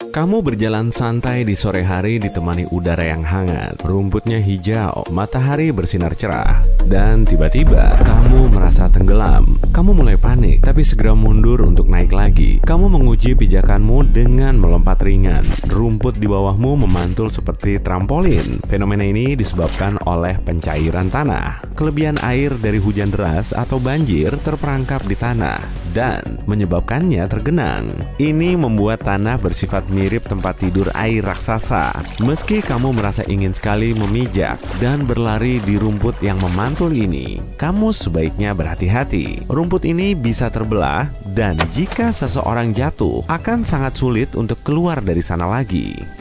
Kamu berjalan santai di sore hari ditemani udara yang hangat, rumputnya hijau, matahari bersinar cerah, dan tiba-tiba kamu merasa tenggelam. Kamu mulai panik, tapi segera mundur untuk naik lagi. Kamu menguji pijakanmu dengan melompat ringan. Rumput di bawahmu memantul seperti trampolin. Fenomena ini disebabkan oleh pencairan tanah. Kelebihan air dari hujan deras atau banjir terperangkap di tanah dan menyebabkannya tergenang. Ini membuat tanah bersifat mirip tempat tidur air raksasa. Meski kamu merasa ingin sekali memijak dan berlari di rumput yang memantul ini, kamu sebaiknya berhati-hati. Rumput ini bisa terbelah dan jika seseorang jatuh, akan sangat sulit untuk keluar dari sana lagi.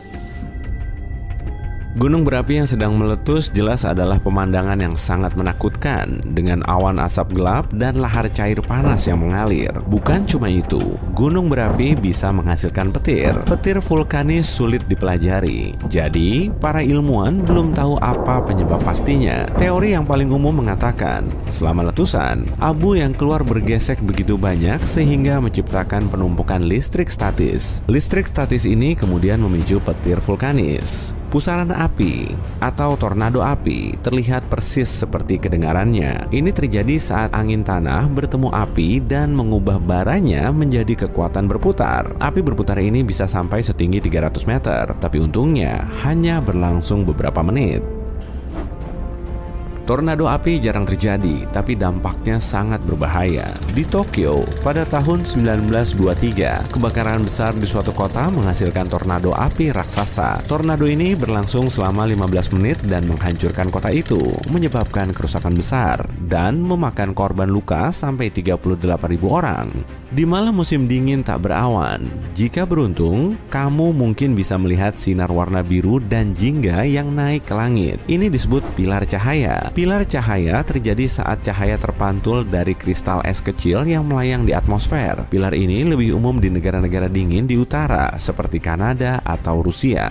Gunung berapi yang sedang meletus jelas adalah pemandangan yang sangat menakutkan dengan awan asap gelap dan lahar cair panas yang mengalir. Bukan cuma itu, gunung berapi bisa menghasilkan petir. Petir vulkanis sulit dipelajari. Jadi, para ilmuwan belum tahu apa penyebab pastinya. Teori yang paling umum mengatakan, selama letusan, abu yang keluar bergesek begitu banyak sehingga menciptakan penumpukan listrik statis. Listrik statis ini kemudian memicu petir vulkanis. Pusaran api atau tornado api terlihat persis seperti kedengarannya. Ini terjadi saat angin tanah bertemu api dan mengubah baranya menjadi kekuatan berputar. Api berputar ini bisa sampai setinggi 300 meter, tapi untungnya hanya berlangsung beberapa menit. Tornado api jarang terjadi, tapi dampaknya sangat berbahaya. Di Tokyo, pada tahun 1923, kebakaran besar di suatu kota menghasilkan tornado api raksasa. Tornado ini berlangsung selama 15 menit dan menghancurkan kota itu, menyebabkan kerusakan besar dan memakan korban luka sampai 38.000 orang. Di malam musim dingin tak berawan, jika beruntung, kamu mungkin bisa melihat sinar warna biru dan jingga yang naik ke langit. Ini disebut pilar cahaya. Pilar cahaya terjadi saat cahaya terpantul dari kristal es kecil yang melayang di atmosfer. Pilar ini lebih umum di negara-negara dingin di utara, seperti Kanada atau Rusia.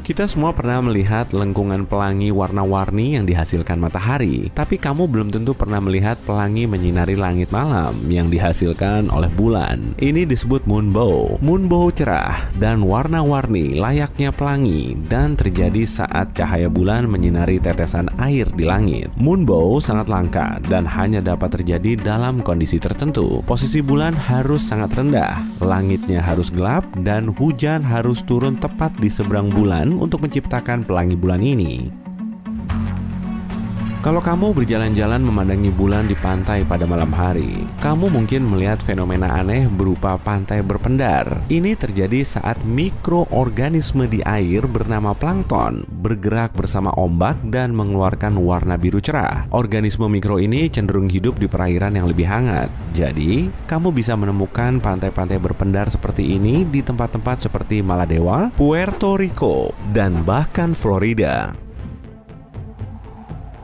Kita semua pernah melihat lengkungan pelangi warna-warni yang dihasilkan matahari, tapi kamu belum tentu pernah melihat pelangi menyinari langit malam yang dihasilkan oleh bulan. Ini disebut moonbow. Moonbow cerah dan warna-warni layaknya pelangi dan terjadi saat cahaya bulan menyinari tetesan air di langit. Moonbow sangat langka dan hanya dapat terjadi dalam kondisi tertentu. Posisi bulan harus sangat rendah, langitnya harus gelap, dan hujan harus turun tepat di seberang bulan untuk menciptakan pelangi bulan ini. Kalau kamu berjalan-jalan memandangi bulan di pantai pada malam hari, kamu mungkin melihat fenomena aneh berupa pantai berpendar. Ini terjadi saat mikroorganisme di air bernama plankton bergerak bersama ombak dan mengeluarkan warna biru cerah. Organisme mikro ini cenderung hidup di perairan yang lebih hangat. Jadi, kamu bisa menemukan pantai-pantai berpendar seperti ini di tempat-tempat seperti Maladewa, Puerto Rico, dan bahkan Florida.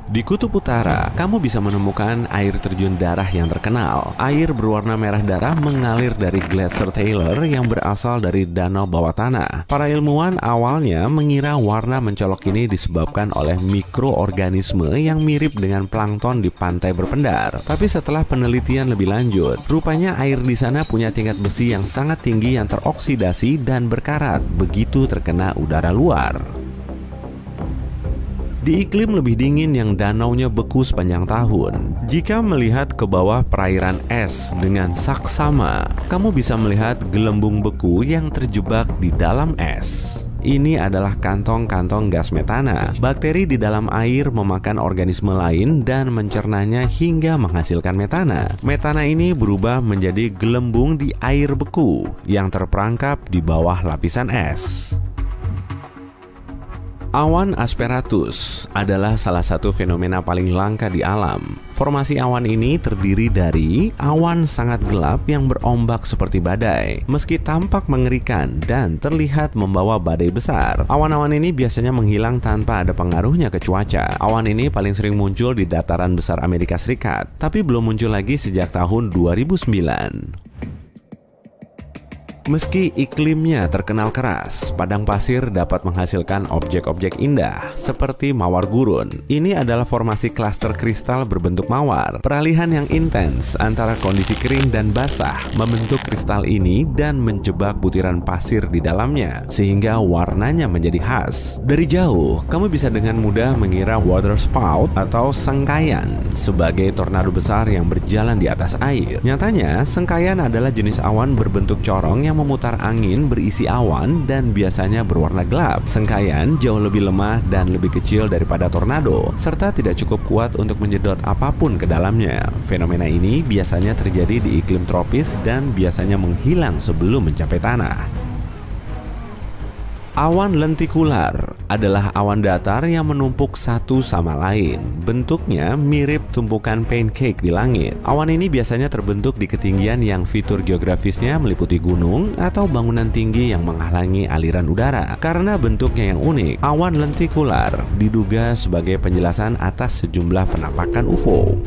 Di Kutub Utara, kamu bisa menemukan air terjun darah yang terkenal. Air berwarna merah darah mengalir dari Glacier Taylor yang berasal dari danau bawah tanah. Para ilmuwan awalnya mengira warna mencolok ini disebabkan oleh mikroorganisme yang mirip dengan plankton di pantai berpendar. Tapi setelah penelitian lebih lanjut, rupanya air di sana punya tingkat besi yang sangat tinggi yang teroksidasi dan berkarat begitu terkena udara luar. Di iklim lebih dingin yang danaunya beku sepanjang tahun, jika melihat ke bawah perairan es dengan saksama, kamu bisa melihat gelembung beku yang terjebak di dalam es. Ini adalah kantong-kantong gas metana. Bakteri di dalam air memakan organisme lain dan mencernanya hingga menghasilkan metana. Metana ini berubah menjadi gelembung di air beku yang terperangkap di bawah lapisan es. Awan asperatus adalah salah satu fenomena paling langka di alam. Formasi awan ini terdiri dari awan sangat gelap yang berombak seperti badai. Meski tampak mengerikan dan terlihat membawa badai besar, awan-awan ini biasanya menghilang tanpa ada pengaruhnya ke cuaca. Awan ini paling sering muncul di dataran besar Amerika Serikat, tapi belum muncul lagi sejak tahun 2009. Meski iklimnya terkenal keras, padang pasir dapat menghasilkan objek-objek indah seperti mawar gurun. Ini adalah formasi klaster kristal berbentuk mawar. Peralihan yang intens antara kondisi kering dan basah membentuk kristal ini dan menjebak butiran pasir di dalamnya, sehingga warnanya menjadi khas. Dari jauh, kamu bisa dengan mudah mengira water spout atau sengkayan sebagai tornado besar yang berjalan di atas air. Nyatanya, sengkayan adalah jenis awan berbentuk corong yang memutar angin berisi awan dan biasanya berwarna gelap. Sengkayan jauh lebih lemah dan lebih kecil daripada tornado, serta tidak cukup kuat untuk menjedot apapun ke dalamnya. Fenomena ini biasanya terjadi di iklim tropis dan biasanya menghilang sebelum mencapai tanah. Awan lentikular adalah awan datar yang menumpuk satu sama lain. Bentuknya mirip tumpukan pancake di langit. Awan ini biasanya terbentuk di ketinggian yang fitur geografisnya meliputi gunung atau bangunan tinggi yang menghalangi aliran udara. Karena bentuknya yang unik, awan lentikular diduga sebagai penjelasan atas sejumlah penampakan UFO.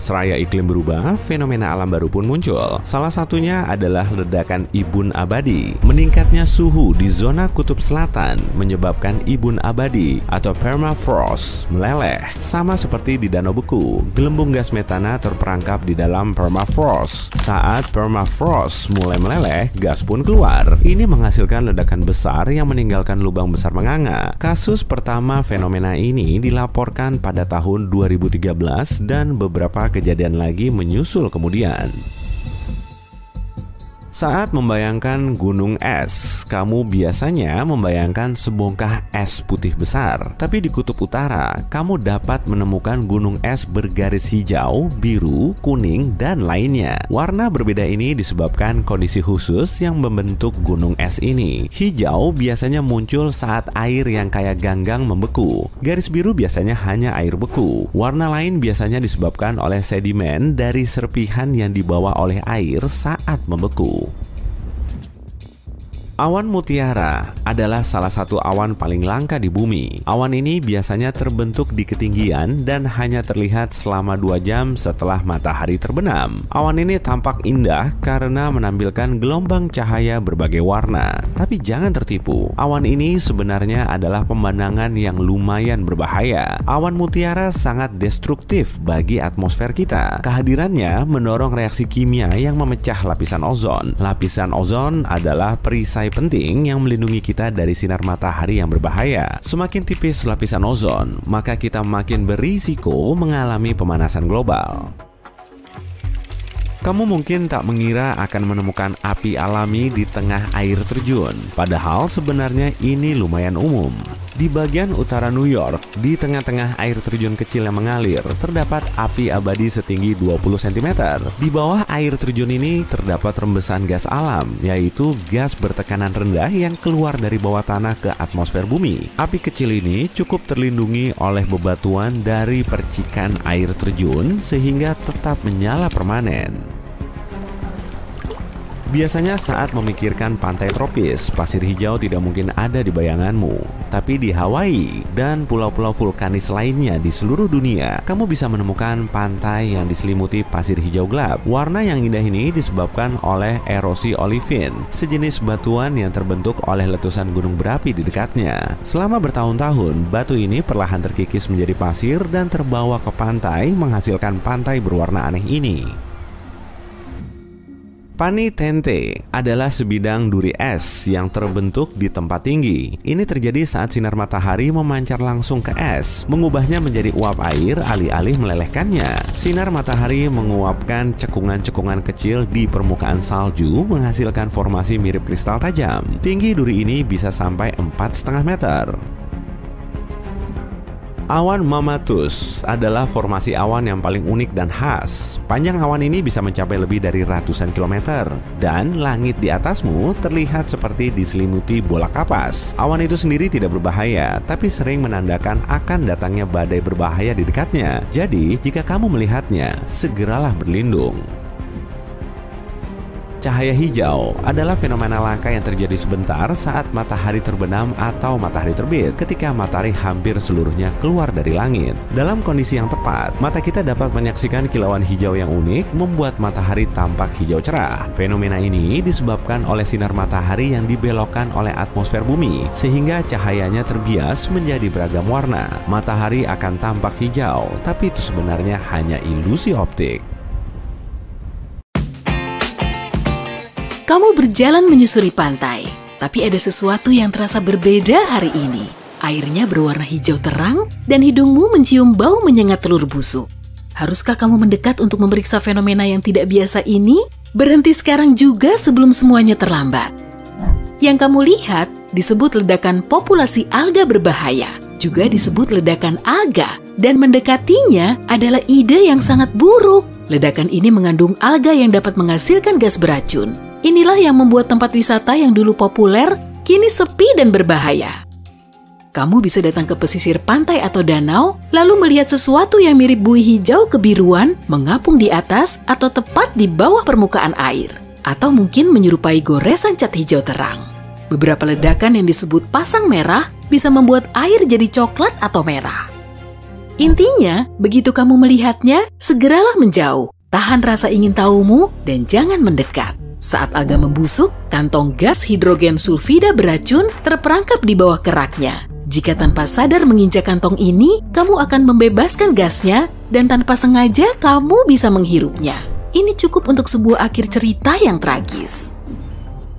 Seraya iklim berubah, fenomena alam baru pun muncul. Salah satunya adalah ledakan ibun abadi. Meningkatnya suhu di zona kutub selatan menyebabkan ibun abadi atau permafrost meleleh. Sama seperti di danau beku, gelembung gas metana terperangkap di dalam permafrost. Saat permafrost mulai meleleh, gas pun keluar. Ini menghasilkan ledakan besar yang meninggalkan lubang besar menganga. Kasus pertama fenomena ini dilaporkan pada tahun 2013 dan beberapa kejadian lagi menyusul kemudian. Saat membayangkan gunung es, kamu biasanya membayangkan sebongkah es putih besar. Tapi di kutub utara, kamu dapat menemukan gunung es bergaris hijau, biru, kuning, dan lainnya. Warna berbeda ini disebabkan kondisi khusus yang membentuk gunung es ini. Hijau biasanya muncul saat air yang kayak ganggang membeku. Garis biru biasanya hanya air beku. Warna lain biasanya disebabkan oleh sedimen dari serpihan yang dibawa oleh air saat membeku. Awan mutiara adalah salah satu awan paling langka di bumi. Awan ini biasanya terbentuk di ketinggian dan hanya terlihat selama 2 jam setelah matahari terbenam. Awan ini tampak indah karena menampilkan gelombang cahaya berbagai warna. Tapi jangan tertipu, awan ini sebenarnya adalah pemandangan yang lumayan berbahaya. Awan mutiara sangat destruktif bagi atmosfer kita. Kehadirannya mendorong reaksi kimia yang memecah lapisan ozon. Lapisan ozon adalah perisai penting yang melindungi kita dari sinar matahari yang berbahaya. Semakin tipis lapisan ozon, maka kita makin berisiko mengalami pemanasan global. Kamu mungkin tak mengira akan menemukan api alami di tengah air terjun, padahal sebenarnya ini lumayan umum. Di bagian utara New York, di tengah-tengah air terjun kecil yang mengalir, terdapat api abadi setinggi 20 cm. Di bawah air terjun ini terdapat rembesan gas alam, yaitu gas bertekanan rendah yang keluar dari bawah tanah ke atmosfer bumi. Api kecil ini cukup terlindungi oleh bebatuan dari percikan air terjun sehingga tetap menyala permanen. Biasanya saat memikirkan pantai tropis, pasir hijau tidak mungkin ada di bayanganmu. Tapi di Hawaii dan pulau-pulau vulkanis lainnya di seluruh dunia, kamu bisa menemukan pantai yang diselimuti pasir hijau gelap. Warna yang indah ini disebabkan oleh erosi olivin, sejenis batuan yang terbentuk oleh letusan gunung berapi di dekatnya. Selama bertahun-tahun, batu ini perlahan terkikis menjadi pasir dan terbawa ke pantai, menghasilkan pantai berwarna aneh ini. Panitente adalah sebidang duri es yang terbentuk di tempat tinggi. Ini terjadi saat sinar matahari memancar langsung ke es, mengubahnya menjadi uap air alih-alih melelehkannya. Sinar matahari menguapkan cekungan-cekungan kecil di permukaan salju, menghasilkan formasi mirip kristal tajam. Tinggi duri ini bisa sampai 4,5 meter. Awan Mammatus adalah formasi awan yang paling unik dan khas. Panjang awan ini bisa mencapai lebih dari ratusan kilometer, dan langit di atasmu terlihat seperti diselimuti bola kapas. Awan itu sendiri tidak berbahaya, tapi sering menandakan akan datangnya badai berbahaya di dekatnya. Jadi, jika kamu melihatnya, segeralah berlindung. Cahaya hijau adalah fenomena langka yang terjadi sebentar saat matahari terbenam atau matahari terbit, ketika matahari hampir seluruhnya keluar dari langit. Dalam kondisi yang tepat, mata kita dapat menyaksikan kilauan hijau yang unik, membuat matahari tampak hijau cerah. Fenomena ini disebabkan oleh sinar matahari yang dibelokkan oleh atmosfer bumi, sehingga cahayanya terbias menjadi beragam warna. Matahari akan tampak hijau, tapi itu sebenarnya hanya ilusi optik. Kamu berjalan menyusuri pantai, tapi ada sesuatu yang terasa berbeda hari ini. Airnya berwarna hijau terang dan hidungmu mencium bau menyengat telur busuk. Haruskah kamu mendekat untuk memeriksa fenomena yang tidak biasa ini? Berhenti sekarang juga sebelum semuanya terlambat. Yang kamu lihat disebut ledakan populasi alga berbahaya, juga disebut ledakan alga, dan mendekatinya adalah ide yang sangat buruk. Ledakan ini mengandung alga yang dapat menghasilkan gas beracun. Inilah yang membuat tempat wisata yang dulu populer kini sepi dan berbahaya. Kamu bisa datang ke pesisir pantai atau danau, lalu melihat sesuatu yang mirip buih hijau kebiruan mengapung di atas atau tepat di bawah permukaan air, atau mungkin menyerupai goresan cat hijau terang. Beberapa ledakan yang disebut pasang merah bisa membuat air jadi coklat atau merah. Intinya, begitu kamu melihatnya, segeralah menjauh, tahan rasa ingin tahumu, dan jangan mendekat. Saat alga membusuk, kantong gas hidrogen sulfida beracun terperangkap di bawah keraknya. Jika tanpa sadar menginjak kantong ini, kamu akan membebaskan gasnya dan tanpa sengaja kamu bisa menghirupnya. Ini cukup untuk sebuah akhir cerita yang tragis.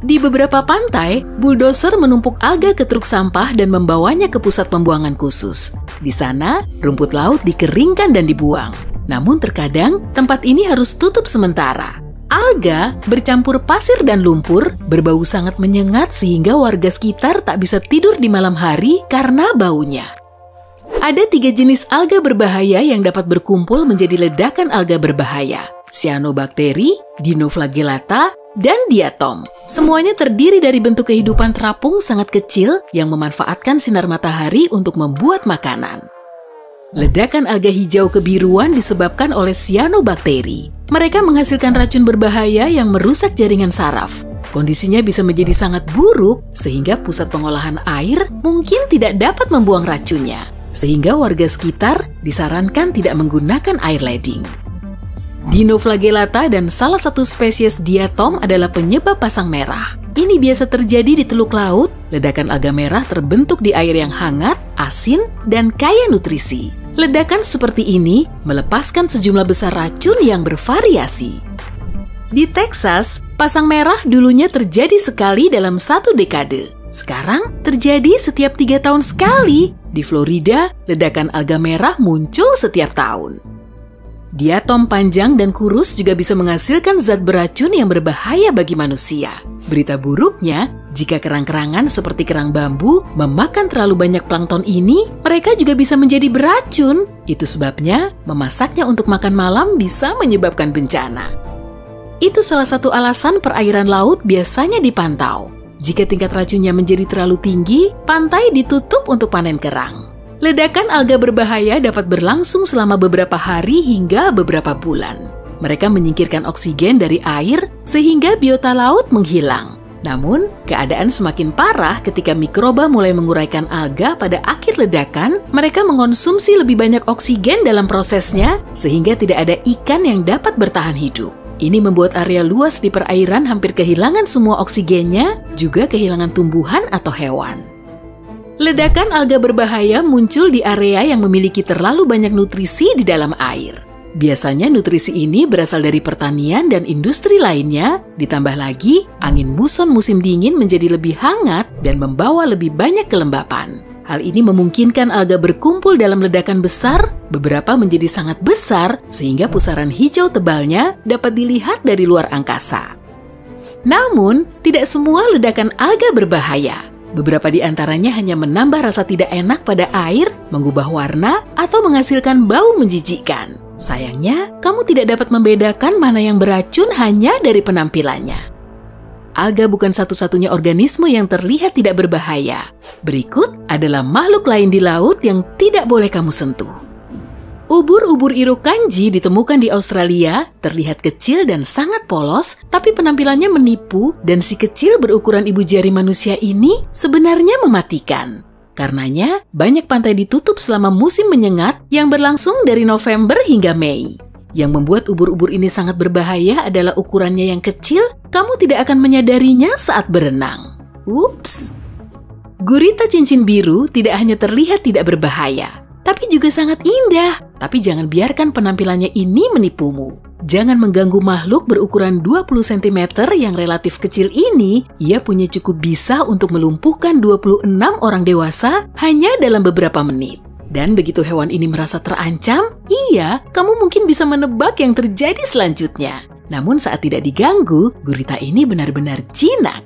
Di beberapa pantai, bulldozer menumpuk alga ke truk sampah dan membawanya ke pusat pembuangan khusus. Di sana, rumput laut dikeringkan dan dibuang. Namun terkadang, tempat ini harus tutup sementara. Alga bercampur pasir dan lumpur, berbau sangat menyengat sehingga warga sekitar tak bisa tidur di malam hari karena baunya. Ada 3 jenis alga berbahaya yang dapat berkumpul menjadi ledakan alga berbahaya: cyanobacteria, dinoflagellata, dan diatom. Semuanya terdiri dari bentuk kehidupan terapung sangat kecil yang memanfaatkan sinar matahari untuk membuat makanan. Ledakan alga hijau kebiruan disebabkan oleh cyanobacteria. Mereka menghasilkan racun berbahaya yang merusak jaringan saraf. Kondisinya bisa menjadi sangat buruk sehingga pusat pengolahan air mungkin tidak dapat membuang racunnya. Sehingga warga sekitar disarankan tidak menggunakan air leding. Dinoflagellata dan salah satu spesies diatom adalah penyebab pasang merah. Ini biasa terjadi di teluk laut. Ledakan alga merah terbentuk di air yang hangat, asin, dan kaya nutrisi. Ledakan seperti ini melepaskan sejumlah besar racun yang bervariasi. Di Texas, pasang merah dulunya terjadi sekali dalam 1 dekade. Sekarang terjadi setiap 3 tahun sekali. Di Florida, ledakan alga merah muncul setiap tahun. Diatom panjang dan kurus juga bisa menghasilkan zat beracun yang berbahaya bagi manusia. Berita buruknya, jika kerang-kerangan seperti kerang bambu memakan terlalu banyak plankton ini, mereka juga bisa menjadi beracun. Itu sebabnya memasaknya untuk makan malam bisa menyebabkan bencana. Itu salah satu alasan perairan laut biasanya dipantau. Jika tingkat racunnya menjadi terlalu tinggi, pantai ditutup untuk panen kerang. Ledakan alga berbahaya dapat berlangsung selama beberapa hari hingga beberapa bulan. Mereka menyingkirkan oksigen dari air sehingga biota laut menghilang. Namun, keadaan semakin parah ketika mikroba mulai menguraikan alga pada akhir ledakan. Mereka mengonsumsi lebih banyak oksigen dalam prosesnya sehingga tidak ada ikan yang dapat bertahan hidup. Ini membuat area luas di perairan hampir kehilangan semua oksigennya, juga kehilangan tumbuhan atau hewan. Ledakan alga berbahaya muncul di area yang memiliki terlalu banyak nutrisi di dalam air. Biasanya nutrisi ini berasal dari pertanian dan industri lainnya, ditambah lagi angin muson musim dingin menjadi lebih hangat dan membawa lebih banyak kelembapan. Hal ini memungkinkan alga berkumpul dalam ledakan besar, beberapa menjadi sangat besar, sehingga pusaran hijau tebalnya dapat dilihat dari luar angkasa. Namun, tidak semua ledakan alga berbahaya. Beberapa di antaranya hanya menambah rasa tidak enak pada air, mengubah warna, atau menghasilkan bau menjijikkan. Sayangnya, kamu tidak dapat membedakan mana yang beracun hanya dari penampilannya. Alga bukan satu-satunya organisme yang terlihat tidak berbahaya. Berikut adalah makhluk lain di laut yang tidak boleh kamu sentuh. Ubur-ubur Irukandji ditemukan di Australia, terlihat kecil dan sangat polos, tapi penampilannya menipu dan si kecil berukuran ibu jari manusia ini sebenarnya mematikan. Karenanya, banyak pantai ditutup selama musim menyengat yang berlangsung dari November hingga Mei. Yang membuat ubur-ubur ini sangat berbahaya adalah ukurannya yang kecil, kamu tidak akan menyadarinya saat berenang. Ups! Gurita cincin biru tidak hanya terlihat tidak berbahaya, tapi juga sangat indah. Tapi jangan biarkan penampilannya ini menipumu. Jangan mengganggu makhluk berukuran 20 cm yang relatif kecil ini. Ia punya cukup bisa untuk melumpuhkan 26 orang dewasa hanya dalam beberapa menit. Dan begitu hewan ini merasa terancam, kamu mungkin bisa menebak yang terjadi selanjutnya. Namun saat tidak diganggu, gurita ini benar-benar jinak.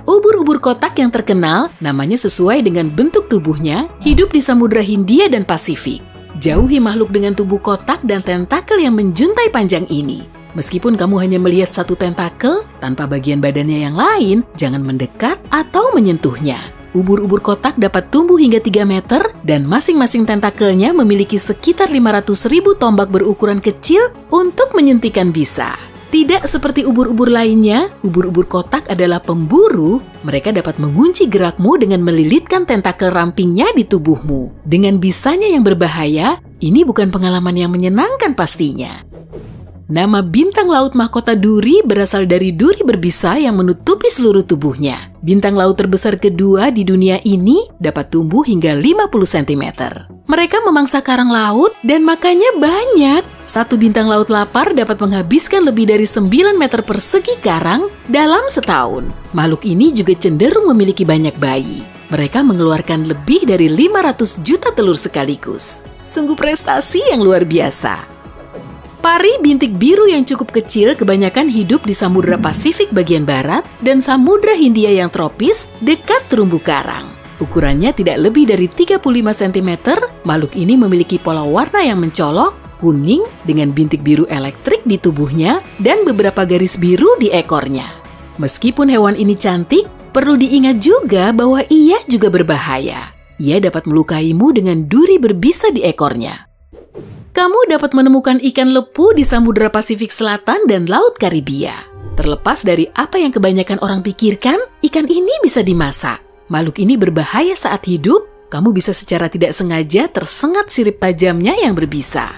Ubur-ubur kotak yang terkenal, namanya sesuai dengan bentuk tubuhnya, hidup di Samudra Hindia dan Pasifik. Jauhi makhluk dengan tubuh kotak dan tentakel yang menjuntai panjang ini. Meskipun kamu hanya melihat satu tentakel, tanpa bagian badannya yang lain, jangan mendekat atau menyentuhnya. Ubur-ubur kotak dapat tumbuh hingga 3 meter dan masing-masing tentakelnya memiliki sekitar 500.000 tombak berukuran kecil untuk menyuntikkan bisa. Tidak seperti ubur-ubur lainnya, ubur-ubur kotak adalah pemburu. Mereka dapat mengunci gerakmu dengan melilitkan tentakel rampingnya di tubuhmu. Dengan bisanya yang berbahaya, ini bukan pengalaman yang menyenangkan pastinya. Nama bintang laut mahkota duri berasal dari duri berbisa yang menutupi seluruh tubuhnya. Bintang laut terbesar kedua di dunia ini dapat tumbuh hingga 50 cm. Mereka memangsa karang laut dan makannya banyak. Satu bintang laut lapar dapat menghabiskan lebih dari 9 meter persegi karang dalam setahun. Makhluk ini juga cenderung memiliki banyak bayi. Mereka mengeluarkan lebih dari 500 juta telur sekaligus. Sungguh prestasi yang luar biasa. Pari bintik biru yang cukup kecil kebanyakan hidup di Samudra Pasifik bagian barat dan Samudra Hindia yang tropis dekat terumbu karang. Ukurannya tidak lebih dari 35 cm, makhluk ini memiliki pola warna yang mencolok, kuning dengan bintik biru elektrik di tubuhnya dan beberapa garis biru di ekornya. Meskipun hewan ini cantik, perlu diingat juga bahwa ia juga berbahaya. Ia dapat melukaimu dengan duri berbisa di ekornya. Kamu dapat menemukan ikan lepu di Samudra Pasifik Selatan dan Laut Karibia. Terlepas dari apa yang kebanyakan orang pikirkan, ikan ini bisa dimasak. Makhluk ini berbahaya saat hidup, kamu bisa secara tidak sengaja tersengat sirip tajamnya yang berbisa.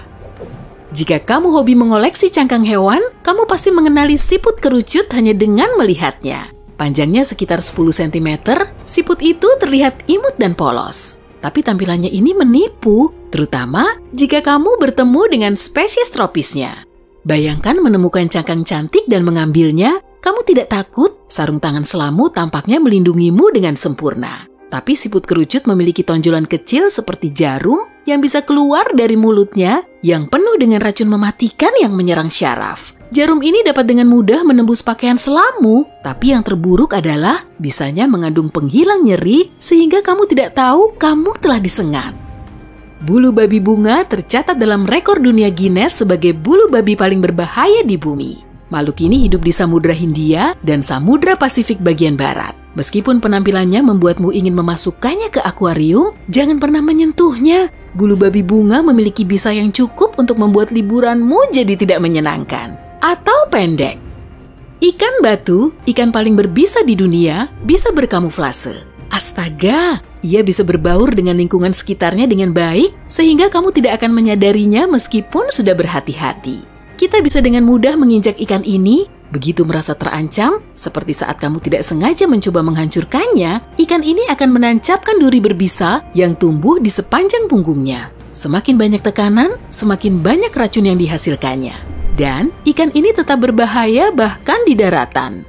Jika kamu hobi mengoleksi cangkang hewan, kamu pasti mengenali siput kerucut hanya dengan melihatnya. Panjangnya sekitar 10 cm, siput itu terlihat imut dan polos. Tapi tampilannya ini menipu, terutama jika kamu bertemu dengan spesies tropisnya. Bayangkan menemukan cangkang cantik dan mengambilnya, kamu tidak takut, sarung tangan selamu tampaknya melindungimu dengan sempurna. Tapi siput kerucut memiliki tonjolan kecil seperti jarum yang bisa keluar dari mulutnya yang penuh dengan racun mematikan yang menyerang syaraf. Jarum ini dapat dengan mudah menembus pakaian selamu, tapi yang terburuk adalah bisanya mengandung penghilang nyeri sehingga kamu tidak tahu kamu telah disengat. Bulu babi bunga tercatat dalam rekor dunia Guinness sebagai bulu babi paling berbahaya di bumi. Makhluk ini hidup di Samudra Hindia dan Samudra Pasifik bagian barat. Meskipun penampilannya membuatmu ingin memasukkannya ke akuarium, jangan pernah menyentuhnya. Bulu babi bunga memiliki bisa yang cukup untuk membuat liburanmu jadi tidak menyenangkan atau pendek. Ikan batu, ikan paling berbisa di dunia, bisa berkamuflase. Astaga, ia bisa berbaur dengan lingkungan sekitarnya dengan baik, sehingga kamu tidak akan menyadarinya meskipun sudah berhati-hati. Kita bisa dengan mudah menginjak ikan ini, begitu merasa terancam, seperti saat kamu tidak sengaja mencoba menghancurkannya, ikan ini akan menancapkan duri berbisa yang tumbuh di sepanjang punggungnya. Semakin banyak tekanan, semakin banyak racun yang dihasilkannya. Dan ikan ini tetap berbahaya bahkan di daratan.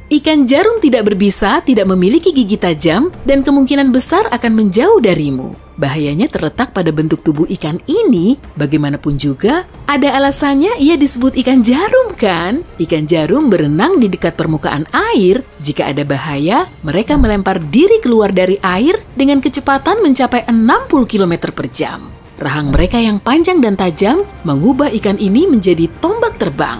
Ikan jarum tidak berbisa, tidak memiliki gigi tajam, dan kemungkinan besar akan menjauh darimu. Bahayanya terletak pada bentuk tubuh ikan ini, bagaimanapun juga, ada alasannya ia disebut ikan jarum kan? Ikan jarum berenang di dekat permukaan air, jika ada bahaya, mereka melempar diri keluar dari air dengan kecepatan mencapai 60 km per jam. Rahang mereka yang panjang dan tajam mengubah ikan ini menjadi tombak terbang.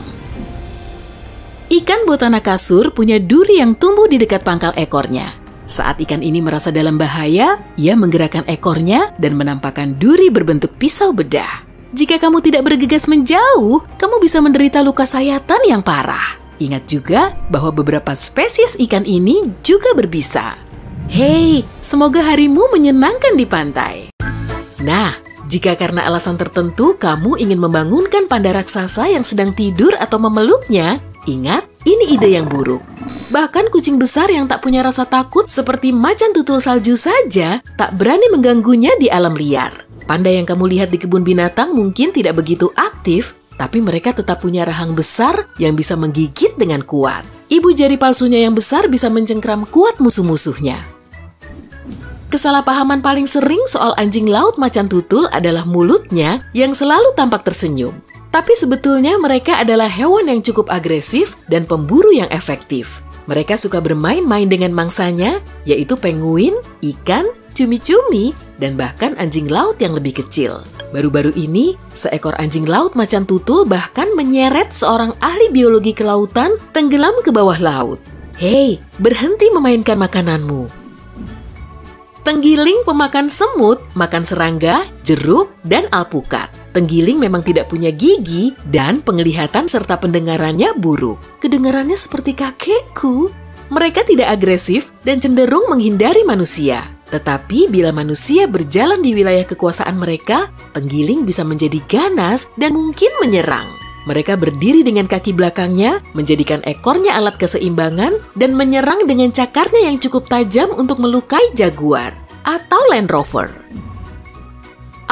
Ikan botana kasur punya duri yang tumbuh di dekat pangkal ekornya. Saat ikan ini merasa dalam bahaya, ia menggerakkan ekornya dan menampakkan duri berbentuk pisau bedah. Jika kamu tidak bergegas menjauh, kamu bisa menderita luka sayatan yang parah. Ingat juga bahwa beberapa spesies ikan ini juga berbisa. Hei, semoga harimu menyenangkan di pantai. Nah, jika karena alasan tertentu kamu ingin membangunkan panda raksasa yang sedang tidur atau memeluknya, ingat, ini ide yang buruk. Bahkan kucing besar yang tak punya rasa takut seperti macan tutul salju saja tak berani mengganggunya di alam liar. Panda yang kamu lihat di kebun binatang mungkin tidak begitu aktif, tapi mereka tetap punya rahang besar yang bisa menggigit dengan kuat. Ibu jari palsunya yang besar bisa mencengkram kuat musuh-musuhnya. Kesalahpahaman paling sering soal anjing laut macan tutul adalah mulutnya yang selalu tampak tersenyum. Tapi sebetulnya mereka adalah hewan yang cukup agresif dan pemburu yang efektif. Mereka suka bermain-main dengan mangsanya, yaitu penguin, ikan, cumi-cumi, dan bahkan anjing laut yang lebih kecil. Baru-baru ini, seekor anjing laut macan tutul bahkan menyeret seorang ahli biologi kelautan tenggelam ke bawah laut. Hei, berhenti memainkan makananmu. Tenggiling pemakan semut, makan serangga, jeruk, dan alpukat. Tenggiling memang tidak punya gigi dan penglihatan serta pendengarannya buruk. Kedengarannya seperti kakekku. Mereka tidak agresif dan cenderung menghindari manusia. Tetapi bila manusia berjalan di wilayah kekuasaan mereka, tenggiling bisa menjadi ganas dan mungkin menyerang. Mereka berdiri dengan kaki belakangnya, menjadikan ekornya alat keseimbangan, dan menyerang dengan cakarnya yang cukup tajam untuk melukai jaguar atau Land Rover.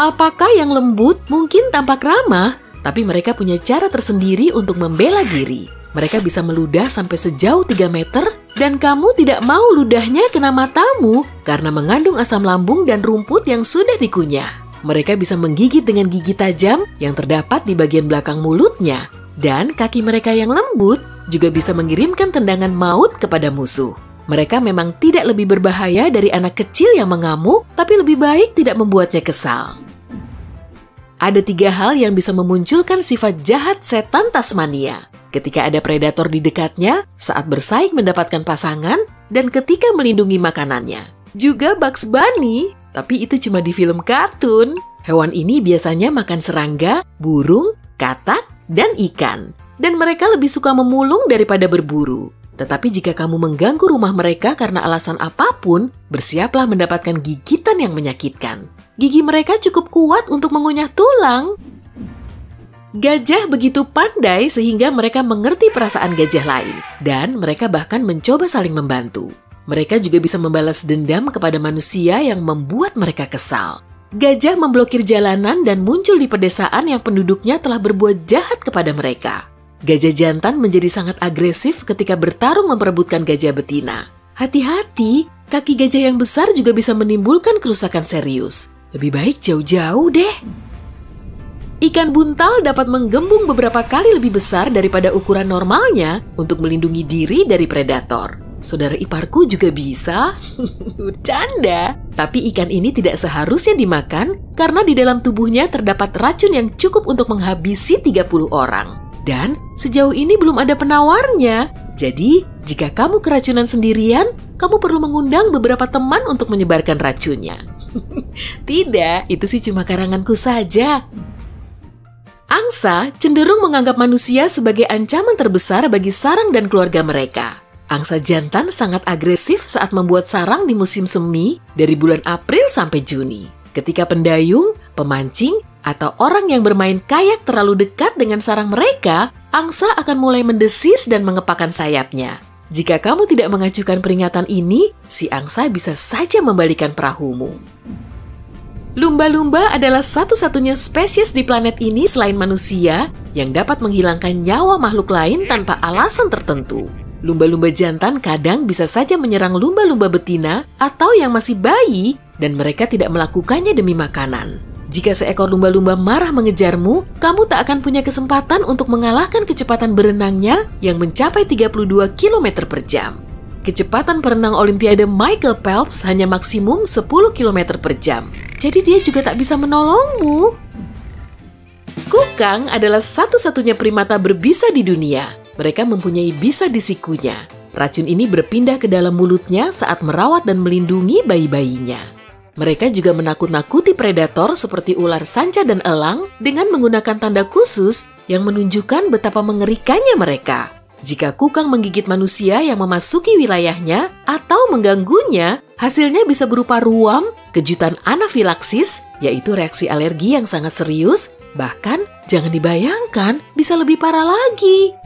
Alpaka yang lembut mungkin tampak ramah, tapi mereka punya cara tersendiri untuk membela diri. Mereka bisa meludah sampai sejauh 3 meter, dan kamu tidak mau ludahnya kena matamu karena mengandung asam lambung dan rumput yang sudah dikunyah. Mereka bisa menggigit dengan gigi tajam yang terdapat di bagian belakang mulutnya, dan kaki mereka yang lembut juga bisa mengirimkan tendangan maut kepada musuh. Mereka memang tidak lebih berbahaya dari anak kecil yang mengamuk, tapi lebih baik tidak membuatnya kesal. Ada 3 hal yang bisa memunculkan sifat jahat setan Tasmania. Ketika ada predator di dekatnya, saat bersaing mendapatkan pasangan, dan ketika melindungi makanannya. Juga Bugs Bunny, tapi itu cuma di film kartun. Hewan ini biasanya makan serangga, burung, katak, dan ikan. Dan mereka lebih suka memulung daripada berburu. Tetapi jika kamu mengganggu rumah mereka karena alasan apapun, bersiaplah mendapatkan gigitan yang menyakitkan. Gigi mereka cukup kuat untuk mengunyah tulang. Gajah begitu pandai sehingga mereka mengerti perasaan gajah lain. Dan mereka bahkan mencoba saling membantu. Mereka juga bisa membalas dendam kepada manusia yang membuat mereka kesal. Gajah memblokir jalanan dan muncul di pedesaan yang penduduknya telah berbuat jahat kepada mereka. Gajah jantan menjadi sangat agresif ketika bertarung memperebutkan gajah betina. Hati-hati, kaki gajah yang besar juga bisa menimbulkan kerusakan serius. Lebih baik jauh-jauh deh. Ikan buntal dapat menggembung beberapa kali lebih besar daripada ukuran normalnya untuk melindungi diri dari predator. Saudara iparku juga bisa. Bercanda. Tapi ikan ini tidak seharusnya dimakan karena di dalam tubuhnya terdapat racun yang cukup untuk menghabisi 30 orang. Dan sejauh ini belum ada penawarnya. Jadi, jika kamu keracunan sendirian, kamu perlu mengundang beberapa teman untuk menyebarkan racunnya. Tidak, itu sih cuma karanganku saja. Angsa cenderung menganggap manusia sebagai ancaman terbesar bagi sarang dan keluarga mereka. Angsa jantan sangat agresif saat membuat sarang di musim semi dari bulan April sampai Juni. Ketika pendayung, pemancing, atau orang yang bermain kayak terlalu dekat dengan sarang mereka, angsa akan mulai mendesis dan mengepakkan sayapnya. Jika kamu tidak mengajukan peringatan ini, si angsa bisa saja membalikan perahumu. Lumba-lumba adalah satu-satunya spesies di planet ini selain manusia yang dapat menghilangkan nyawa makhluk lain tanpa alasan tertentu. Lumba-lumba jantan kadang bisa saja menyerang lumba-lumba betina atau yang masih bayi, dan mereka tidak melakukannya demi makanan. Jika seekor lumba-lumba marah mengejarmu, kamu tak akan punya kesempatan untuk mengalahkan kecepatan berenangnya yang mencapai 32 km per jam. Kecepatan perenang Olimpiade Michael Phelps hanya maksimum 10 km per jam. Jadi dia juga tak bisa menolongmu. Kukang adalah satu-satunya primata berbisa di dunia. Mereka mempunyai bisa di sikunya. Racun ini berpindah ke dalam mulutnya saat merawat dan melindungi bayi-bayinya. Mereka juga menakut-nakuti predator seperti ular sanca dan elang dengan menggunakan tanda khusus yang menunjukkan betapa mengerikannya mereka. Jika kukang menggigit manusia yang memasuki wilayahnya atau mengganggunya, hasilnya bisa berupa ruam, kejutan anafilaksis, yaitu reaksi alergi yang sangat serius, bahkan jangan dibayangkan bisa lebih parah lagi.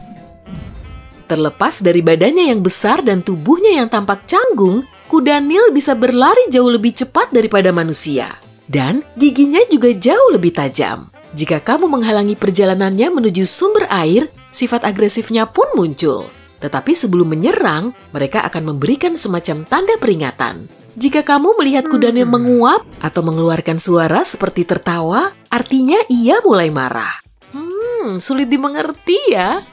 Terlepas dari badannya yang besar dan tubuhnya yang tampak canggung, kuda Nil bisa berlari jauh lebih cepat daripada manusia. Dan giginya juga jauh lebih tajam. Jika kamu menghalangi perjalanannya menuju sumber air, sifat agresifnya pun muncul. Tetapi sebelum menyerang, mereka akan memberikan semacam tanda peringatan. Jika kamu melihat kuda Nil menguap atau mengeluarkan suara seperti tertawa, artinya ia mulai marah. Sulit dimengerti ya.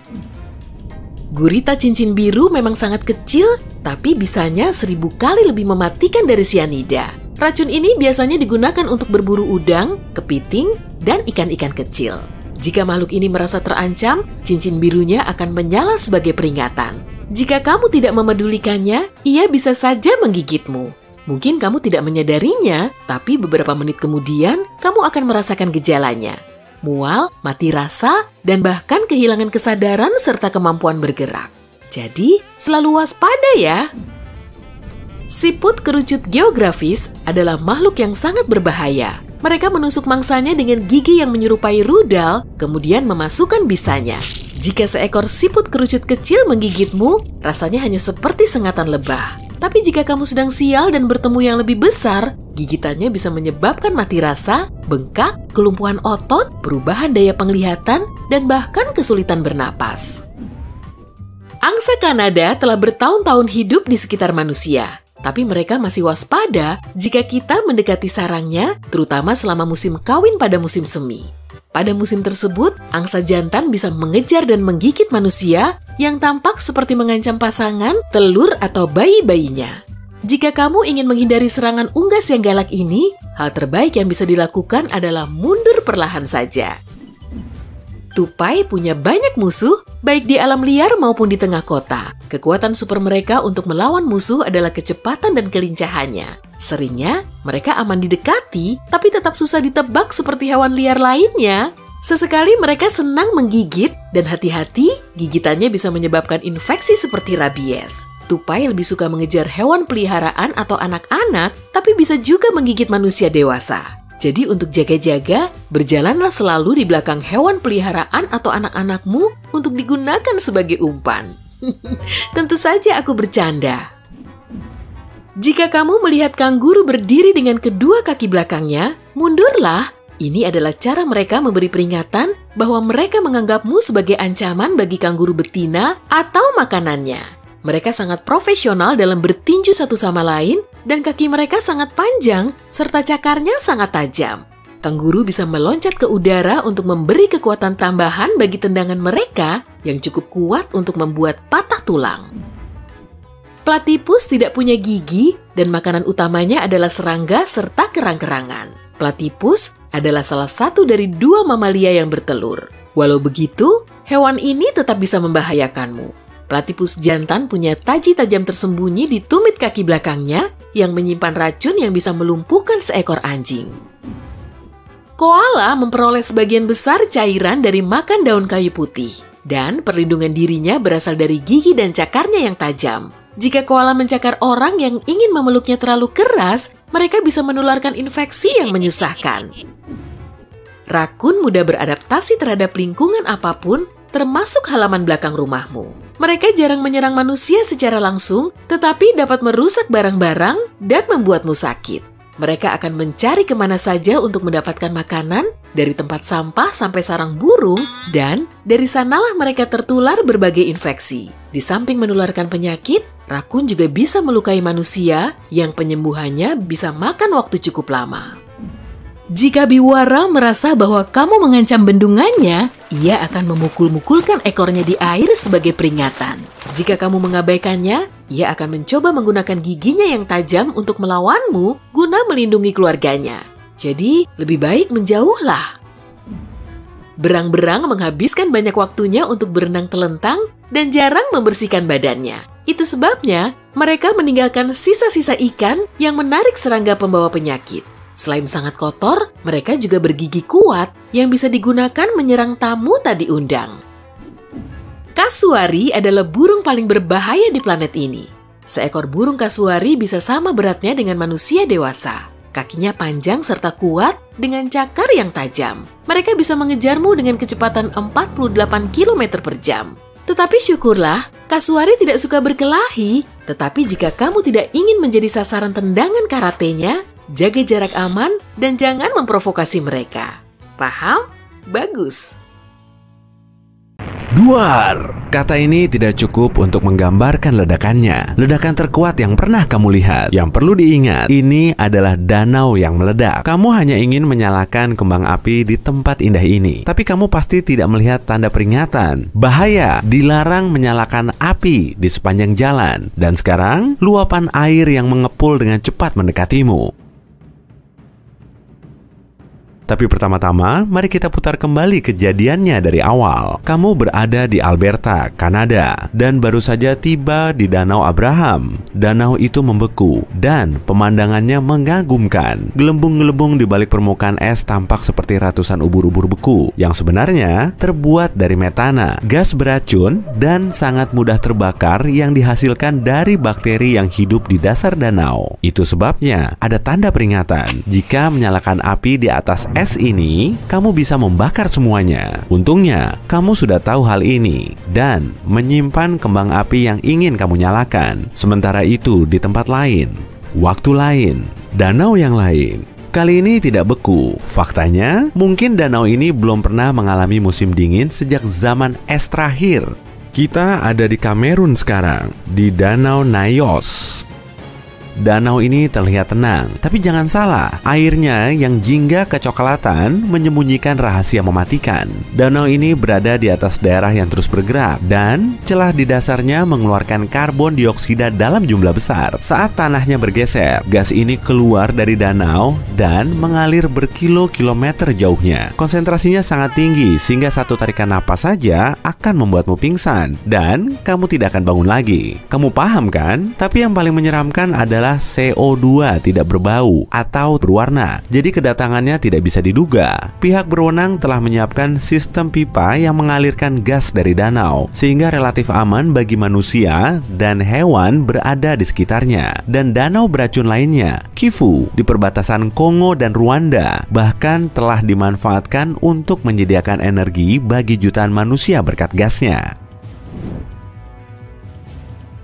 Gurita cincin biru memang sangat kecil, tapi bisanya 1000 kali lebih mematikan dari sianida. Racun ini biasanya digunakan untuk berburu udang, kepiting, dan ikan-ikan kecil. Jika makhluk ini merasa terancam, cincin birunya akan menyala sebagai peringatan. Jika kamu tidak memedulikannya, ia bisa saja menggigitmu. Mungkin kamu tidak menyadarinya, tapi beberapa menit kemudian, kamu akan merasakan gejalanya. Mual, mati rasa, dan bahkan kehilangan kesadaran serta kemampuan bergerak. Jadi, selalu waspada ya. Siput kerucut geografis adalah makhluk yang sangat berbahaya. Mereka menusuk mangsanya dengan gigi yang menyerupai rudal, kemudian memasukkan bisanya. Jika seekor siput kerucut kecil menggigitmu, rasanya hanya seperti sengatan lebah. Tapi jika kamu sedang sial dan bertemu yang lebih besar, gigitannya bisa menyebabkan mati rasa, bengkak, kelumpuhan otot, perubahan daya penglihatan, dan bahkan kesulitan bernapas. Angsa Kanada telah bertahun-tahun hidup di sekitar manusia, tapi mereka masih waspada jika kita mendekati sarangnya, terutama selama musim kawin pada musim semi. Pada musim tersebut, angsa jantan bisa mengejar dan menggigit manusia yang tampak seperti mengancam pasangan, telur, atau bayi-bayinya. Jika kamu ingin menghindari serangan unggas yang galak ini, hal terbaik yang bisa dilakukan adalah mundur perlahan saja. Tupai punya banyak musuh, baik di alam liar maupun di tengah kota. Kekuatan super mereka untuk melawan musuh adalah kecepatan dan kelincahannya. Seringnya, mereka aman didekati, tapi tetap susah ditebak seperti hewan liar lainnya. Sesekali mereka senang menggigit, dan hati-hati, gigitannya bisa menyebabkan infeksi seperti rabies. Tupai lebih suka mengejar hewan peliharaan atau anak-anak, tapi bisa juga menggigit manusia dewasa. Jadi untuk jaga-jaga, berjalanlah selalu di belakang hewan peliharaan atau anak-anakmu untuk digunakan sebagai umpan. Tentu saja aku bercanda. Jika kamu melihat kanguru berdiri dengan kedua kaki belakangnya, mundurlah. Ini adalah cara mereka memberi peringatan bahwa mereka menganggapmu sebagai ancaman bagi kanguru betina atau makanannya. Mereka sangat profesional dalam bertinju satu sama lain, dan kaki mereka sangat panjang, serta cakarnya sangat tajam. Kanguru bisa meloncat ke udara untuk memberi kekuatan tambahan bagi tendangan mereka yang cukup kuat untuk membuat patah tulang. Platypus tidak punya gigi, dan makanan utamanya adalah serangga serta kerang-kerangan. Platypus adalah salah satu dari 2 mamalia yang bertelur. Walau begitu, hewan ini tetap bisa membahayakanmu. Platypus jantan punya taji tajam tersembunyi di tumit kaki belakangnya yang menyimpan racun yang bisa melumpuhkan seekor anjing. Koala memperoleh sebagian besar cairan dari makan daun kayu putih, dan perlindungan dirinya berasal dari gigi dan cakarnya yang tajam. Jika koala mencakar orang yang ingin memeluknya terlalu keras, mereka bisa menularkan infeksi yang menyusahkan. Rakun mudah beradaptasi terhadap lingkungan apapun, termasuk halaman belakang rumahmu. Mereka jarang menyerang manusia secara langsung, tetapi dapat merusak barang-barang dan membuatmu sakit. Mereka akan mencari kemana saja untuk mendapatkan makanan, dari tempat sampah sampai sarang burung, dan dari sanalah mereka tertular berbagai infeksi. Di samping menularkan penyakit, rakun juga bisa melukai manusia yang penyembuhannya bisa makan waktu cukup lama. Jika biwara merasa bahwa kamu mengancam bendungannya, ia akan memukul-mukulkan ekornya di air sebagai peringatan. Jika kamu mengabaikannya, ia akan mencoba menggunakan giginya yang tajam untuk melawanmu guna melindungi keluarganya. Jadi, lebih baik menjauhlah. Berang-berang menghabiskan banyak waktunya untuk berenang telentang dan jarang membersihkan badannya. Itu sebabnya mereka meninggalkan sisa-sisa ikan yang menarik serangga pembawa penyakit. Selain sangat kotor, mereka juga bergigi kuat yang bisa digunakan menyerang tamu tak diundang. Kasuari adalah burung paling berbahaya di planet ini. Seekor burung kasuari bisa sama beratnya dengan manusia dewasa. Kakinya panjang serta kuat dengan cakar yang tajam. Mereka bisa mengejarmu dengan kecepatan 48 km per jam. Tetapi syukurlah, kasuari tidak suka berkelahi. Tetapi jika kamu tidak ingin menjadi sasaran tendangan karatenya, jaga jarak aman dan jangan memprovokasi mereka. Paham? Bagus. Duar. Kata ini tidak cukup untuk menggambarkan ledakannya. Ledakan terkuat yang pernah kamu lihat. Yang perlu diingat, ini adalah danau yang meledak. Kamu hanya ingin menyalakan kembang api di tempat indah ini. Tapi kamu pasti tidak melihat tanda peringatan. Bahaya, dilarang menyalakan api di sepanjang jalan. Dan sekarang, luapan air yang mengepul dengan cepat mendekatimu. Tapi pertama-tama, mari kita putar kembali kejadiannya dari awal. Kamu berada di Alberta, Kanada, dan baru saja tiba di Danau Abraham. Danau itu membeku, dan pemandangannya mengagumkan. Gelembung-gelembung di balik permukaan es tampak seperti ratusan ubur-ubur beku, yang sebenarnya terbuat dari metana, gas beracun, dan sangat mudah terbakar yang dihasilkan dari bakteri yang hidup di dasar danau. Itu sebabnya ada tanda peringatan. Jika menyalakan api di atas es ini, kamu bisa membakar semuanya. Untungnya, kamu sudah tahu hal ini dan menyimpan kembang api yang ingin kamu nyalakan. Sementara itu, di tempat lain, waktu lain, danau yang lain, kali ini tidak beku. Faktanya, mungkin danau ini belum pernah mengalami musim dingin sejak zaman es terakhir. Kita ada di Kamerun sekarang, di Danau Nyos. Danau ini terlihat tenang, tapi jangan salah, airnya yang jingga kecoklatan menyembunyikan rahasia mematikan. Danau ini berada di atas daerah yang terus bergerak, dan celah di dasarnya mengeluarkan karbon dioksida dalam jumlah besar. Saat tanahnya bergeser, gas ini keluar dari danau dan mengalir berkilo-kilometer jauhnya. Konsentrasinya sangat tinggi, sehingga satu tarikan napas saja akan membuatmu pingsan, dan kamu tidak akan bangun lagi. Kamu paham kan? Tapi yang paling menyeramkan adalah CO2 tidak berbau atau berwarna, jadi kedatangannya tidak bisa diduga. Pihak berwenang telah menyiapkan sistem pipa yang mengalirkan gas dari danau, sehingga relatif aman bagi manusia dan hewan berada di sekitarnya. Dan danau beracun lainnya, Kivu, di perbatasan Kongo dan Rwanda, bahkan telah dimanfaatkan untuk menyediakan energi bagi jutaan manusia berkat gasnya.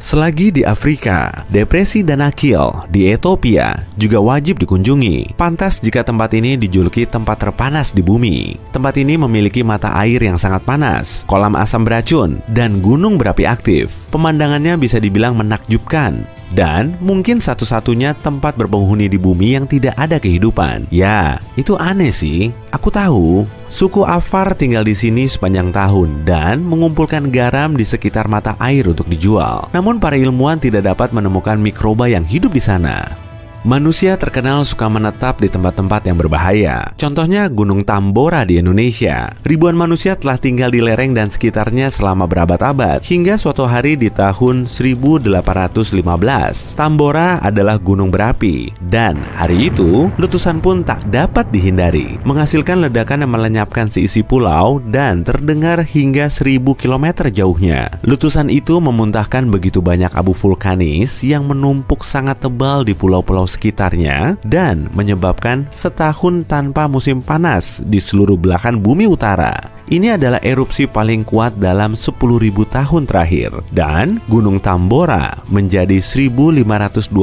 Selagi di Afrika, depresi Danakil di Ethiopia juga wajib dikunjungi. Pantas jika tempat ini dijuluki tempat terpanas di bumi. Tempat ini memiliki mata air yang sangat panas, kolam asam beracun, dan gunung berapi aktif. Pemandangannya bisa dibilang menakjubkan. Dan mungkin satu-satunya tempat berpenghuni di bumi yang tidak ada kehidupan. Ya, itu aneh sih. Aku tahu, suku Afar tinggal di sini sepanjang tahun dan mengumpulkan garam di sekitar mata air untuk dijual. Namun para ilmuwan tidak dapat menemukan mikroba yang hidup di sana. Manusia terkenal suka menetap di tempat-tempat yang berbahaya. Contohnya Gunung Tambora di Indonesia. Ribuan manusia telah tinggal di lereng dan sekitarnya selama berabad-abad. Hingga suatu hari di tahun 1815, Tambora adalah gunung berapi. Dan hari itu, letusan pun tak dapat dihindari, menghasilkan ledakan yang melenyapkan seisi pulau dan terdengar hingga 1000 km jauhnya. Letusan itu memuntahkan begitu banyak abu vulkanis yang menumpuk sangat tebal di pulau-pulau sekitarnya dan menyebabkan setahun tanpa musim panas di seluruh belahan bumi utara. Ini adalah erupsi paling kuat dalam 10.000 tahun terakhir, dan Gunung Tambora menjadi 1.524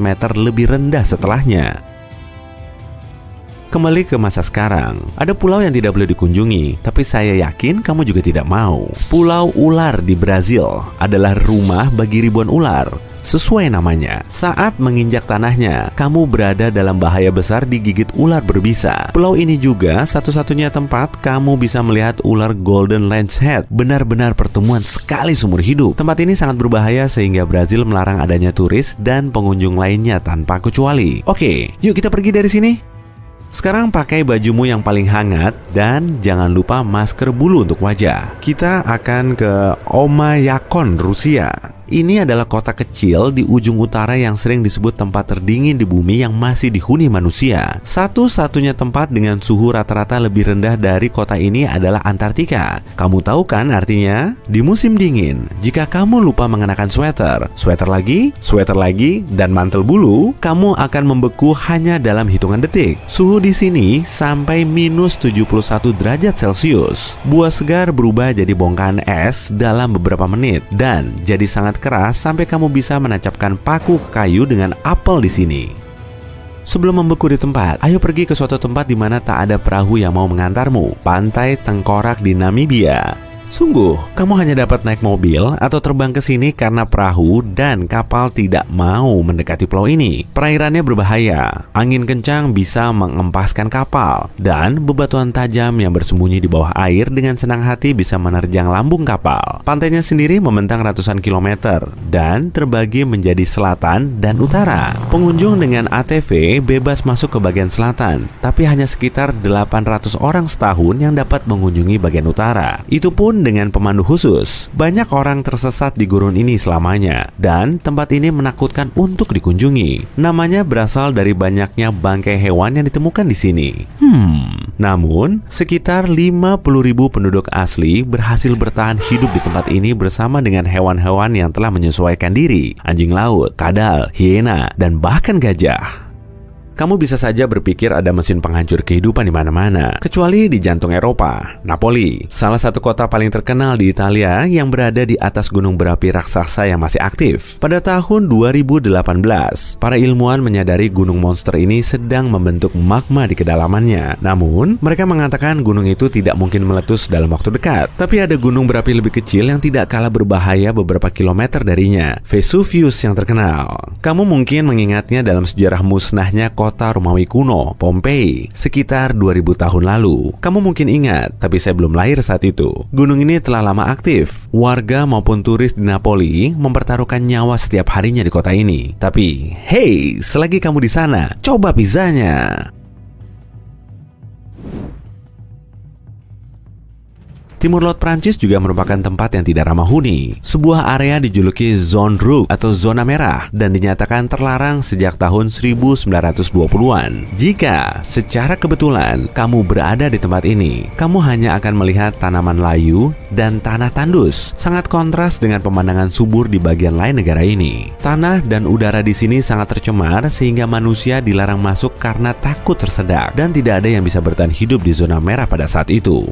meter lebih rendah setelahnya. Kembali ke masa sekarang, ada pulau yang tidak boleh dikunjungi, tapi saya yakin kamu juga tidak mau. Pulau Ular di Brazil adalah rumah bagi ribuan ular. Sesuai namanya, saat menginjak tanahnya, kamu berada dalam bahaya besar digigit ular berbisa. Pulau ini juga satu-satunya tempat kamu bisa melihat ular Golden Lancehead. Benar-benar pertemuan sekali seumur hidup. Tempat ini sangat berbahaya sehingga Brazil melarang adanya turis dan pengunjung lainnya tanpa kecuali. Oke, yuk kita pergi dari sini. Sekarang pakai bajumu yang paling hangat dan jangan lupa masker bulu untuk wajah. Kita akan ke Omayakon, Rusia. Ini adalah kota kecil di ujung utara yang sering disebut tempat terdingin di bumi yang masih dihuni manusia. Satu-satunya tempat dengan suhu rata-rata lebih rendah dari kota ini adalah Antartika. Kamu tahu kan artinya? Di musim dingin, jika kamu lupa mengenakan sweater lagi, dan mantel bulu, kamu akan membeku hanya dalam hitungan detik. Suhu di sini sampai minus 71 derajat Celcius. Buah segar berubah jadi bongkahan es dalam beberapa menit dan jadi sangat keras sampai kamu bisa menancapkan paku ke kayu dengan apel di sini. Sebelum membeku di tempat, ayo pergi ke suatu tempat di mana tak ada perahu yang mau mengantarmu. Pantai Tengkorak di Namibia. Sungguh, kamu hanya dapat naik mobil atau terbang ke sini karena perahu dan kapal tidak mau mendekati pulau ini. Perairannya berbahaya, angin kencang bisa mengempaskan kapal, dan bebatuan tajam yang bersembunyi di bawah air dengan senang hati bisa menerjang lambung kapal. Pantainya sendiri membentang ratusan kilometer dan terbagi menjadi selatan dan utara. Pengunjung dengan ATV bebas masuk ke bagian selatan, tapi hanya sekitar 800 orang setahun yang dapat mengunjungi bagian utara. Itu pun dengan pemandu khusus. Banyak orang tersesat di gurun ini selamanya, dan tempat ini menakutkan untuk dikunjungi. Namanya berasal dari banyaknya bangkai hewan yang ditemukan di sini. Namun, sekitar 50.000 penduduk asli berhasil bertahan hidup di tempat ini bersama dengan hewan-hewan yang telah menyesuaikan diri. Anjing laut, kadal, hiena, dan bahkan gajah. Kamu bisa saja berpikir ada mesin penghancur kehidupan di mana-mana, kecuali di jantung Eropa, Napoli, salah satu kota paling terkenal di Italia yang berada di atas gunung berapi raksasa yang masih aktif. Pada tahun 2018, para ilmuwan menyadari gunung monster ini sedang membentuk magma di kedalamannya. Namun, mereka mengatakan gunung itu tidak mungkin meletus dalam waktu dekat. Tapi ada gunung berapi lebih kecil yang tidak kalah berbahaya beberapa kilometer darinya, Vesuvius yang terkenal. Kamu mungkin mengingatnya dalam sejarah musnahnya kota Romawi kuno, Pompei, sekitar 2000 tahun lalu. Kamu mungkin ingat, tapi saya belum lahir saat itu. Gunung ini telah lama aktif. Warga maupun turis di Napoli mempertaruhkan nyawa setiap harinya di kota ini. Tapi, hey, selagi kamu di sana, coba pizzanya. Timur Laut Prancis juga merupakan tempat yang tidak ramah huni. Sebuah area dijuluki Zone Rouge atau zona merah dan dinyatakan terlarang sejak tahun 1920-an. Jika secara kebetulan kamu berada di tempat ini, kamu hanya akan melihat tanaman layu dan tanah tandus. Sangat kontras dengan pemandangan subur di bagian lain negara ini. Tanah dan udara di sini sangat tercemar sehingga manusia dilarang masuk karena takut tersedak dan tidak ada yang bisa bertahan hidup di zona merah pada saat itu.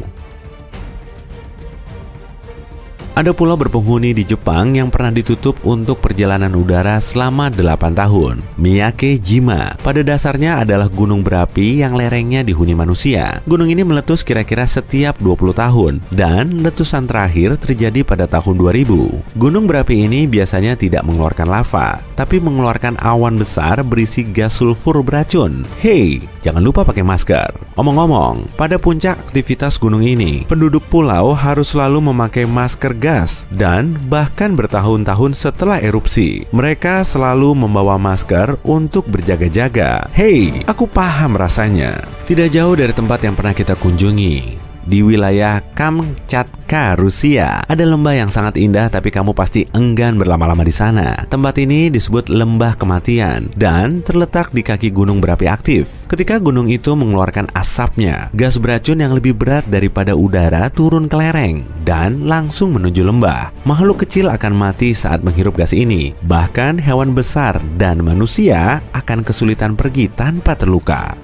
Ada pulau berpenghuni di Jepang yang pernah ditutup untuk perjalanan udara selama 8 tahun. Miyake-jima pada dasarnya adalah gunung berapi yang lerengnya dihuni manusia. Gunung ini meletus kira-kira setiap 20 tahun dan letusan terakhir terjadi pada tahun 2000. Gunung berapi ini biasanya tidak mengeluarkan lava, tapi mengeluarkan awan besar berisi gas sulfur beracun. Hey, jangan lupa pakai masker. Omong-omong, pada puncak aktivitas gunung ini, penduduk pulau harus selalu memakai masker gas dan bahkan bertahun-tahun setelah erupsi, mereka selalu membawa masker untuk berjaga-jaga. Hey, aku paham rasanya. Tidak jauh dari tempat yang pernah kita kunjungi, di wilayah Kamchatka, Rusia, ada lembah yang sangat indah tapi kamu pasti enggan berlama-lama di sana. Tempat ini disebut Lembah Kematian dan terletak di kaki gunung berapi aktif. Ketika gunung itu mengeluarkan asapnya, gas beracun yang lebih berat daripada udara turun ke lereng dan langsung menuju lembah. Makhluk kecil akan mati saat menghirup gas ini. Bahkan hewan besar dan manusia akan kesulitan pergi tanpa terluka.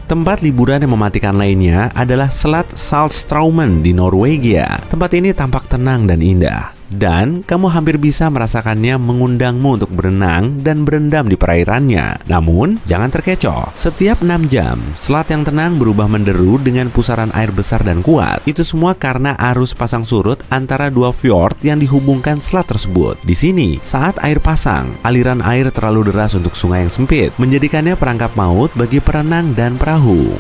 Tempat liburan yang mematikan lainnya adalah Selat Saltstraumen di Norwegia. Tempat ini tampak tenang dan indah, dan kamu hampir bisa merasakannya mengundangmu untuk berenang dan berendam di perairannya. Namun, jangan terkecoh. Setiap 6 jam, selat yang tenang berubah menderu dengan pusaran air besar dan kuat. Itu semua karena arus pasang surut antara dua fjord yang dihubungkan selat tersebut. Di sini, saat air pasang, aliran air terlalu deras untuk sungai yang sempit, menjadikannya perangkap maut bagi perenang dan perahu.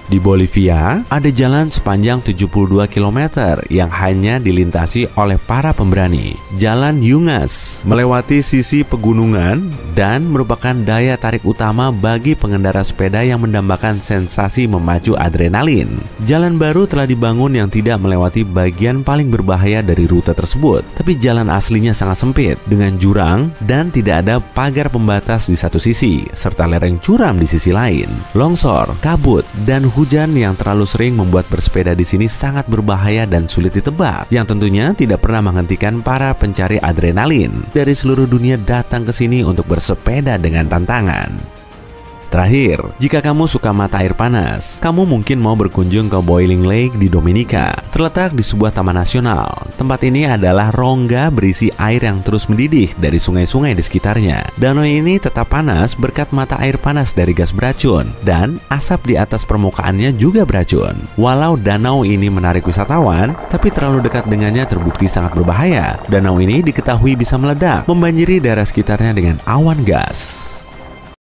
Di Bolivia, ada jalan sepanjang 72 km yang hanya dilintasi oleh para pemberani. Jalan Yungas melewati sisi pegunungan dan merupakan daya tarik utama bagi pengendara sepeda yang mendambakan sensasi memacu adrenalin. Jalan baru telah dibangun yang tidak melewati bagian paling berbahaya dari rute tersebut, tapi jalan aslinya sangat sempit dengan jurang dan tidak ada pagar pembatas di satu sisi, serta lereng curam di sisi lain. Longsor, kabut, dan hujan yang terlalu sering membuat bersepeda di sini sangat berbahaya dan sulit ditebak, yang tentunya tidak pernah menghentikan para pencari adrenalin dari seluruh dunia datang ke sini untuk bersepeda dengan tantangan. Terakhir, jika kamu suka mata air panas, kamu mungkin mau berkunjung ke Boiling Lake di Dominika. Terletak di sebuah taman nasional. Tempat ini adalah rongga berisi air yang terus mendidih dari sungai-sungai di sekitarnya. Danau ini tetap panas berkat mata air panas dari gas beracun, dan asap di atas permukaannya juga beracun. Walau danau ini menarik wisatawan, tapi terlalu dekat dengannya terbukti sangat berbahaya. Danau ini diketahui bisa meledak, membanjiri daerah sekitarnya dengan awan gas.